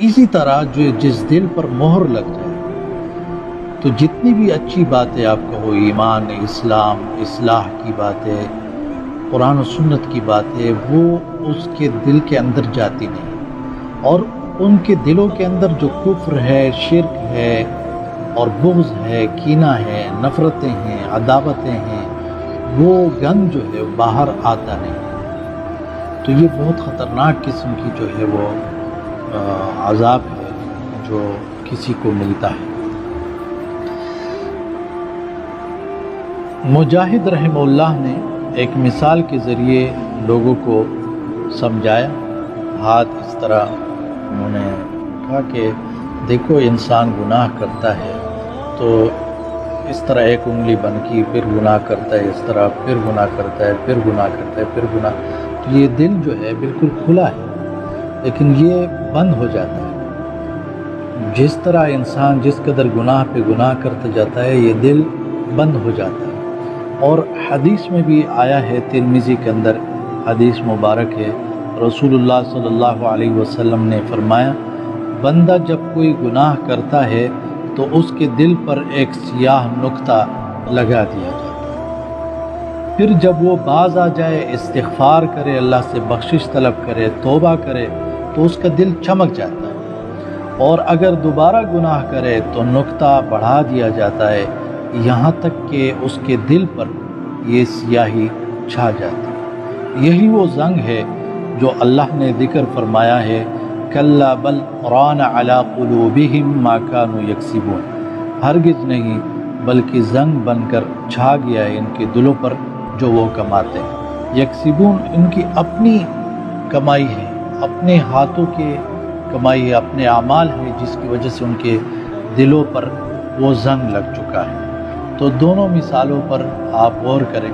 اسی طرح جو جس دل پر مہر لگ جائے تو جتنی بھی اچھی باتیں آپ کہو، ایمان، اسلام، اصلاح کی باتیں، قرآن و سنت کی باتیں، وہ اس کے دل کے اندر جاتی نہیں، اور ان کے دلوں کے اندر جو کفر ہے، شرک ہے اور بغض ہے، کینہ ہے، نفرتیں ہیں، عداوتیں ہیں، وہ گند جو ہے باہر آتا نہیں۔ تو یہ بہت خطرناک قسم کی جو ہے وہ عذاب ہے جو کسی کو ملتا ہے۔ مجاہد رحمہ اللہ نے ایک مثال کے ذریعے لوگوں کو سمجھایا۔ ہاتھ اس طرح انہوں نے کہا کہ دیکھو انسان گناہ کرتا ہے تو اس طرح ایک انگلی بن کی، پھر گناہ کرتا ہے، اس طرح پھر گناہ کرتا ہے، پھر گناہ کرتا ہے، پھر گناہ۔ تو یہ دل جو ہے بالکل کھلا ہے، لیکن یہ بند ہو جاتا ہے۔ جس طرح انسان جس قدر گناہ پہ گناہ کرتا جاتا ہے، یہ دل بند ہو جاتا ہے۔ اور حدیث میں بھی آیا ہے، ترمذی کے اندر حدیث مبارک ہے، رسول اللہ صلی اللہ علیہ وسلم نے فرمایا، بندہ جب کوئی گناہ کرتا ہے تو اس کے دل پر ایک سیاہ نقطہ لگا دیا جاتا ہے، پھر جب وہ باز آ جائے، استغفار کرے، اللہ سے بخشش طلب کرے، توبہ کرے، تو اس کا دل چمک جاتا ہے، اور اگر دوبارہ گناہ کرے تو نقطہ بڑھا دیا جاتا ہے، یہاں تک کہ اس کے دل پر یہ سیاہی چھا جاتی ہے۔ یہی وہ زنگ ہے جو اللہ نے ذکر فرمایا ہے، کلا بل ران علی قلوبہم ما کانوا یکسبون، ہرگز نہیں بلکہ زنگ بن کر چھا گیا ہے ان کے دلوں پر جو وہ کماتے ہیں۔ یکسبون ان کی اپنی کمائی ہے، اپنے ہاتھوں کے کمائی ہے، اپنے اعمال ہے، جس کی وجہ سے ان کے دلوں پر وہ زنگ لگ چکا ہے۔ تو دونوں مثالوں پر آپ غور کریں۔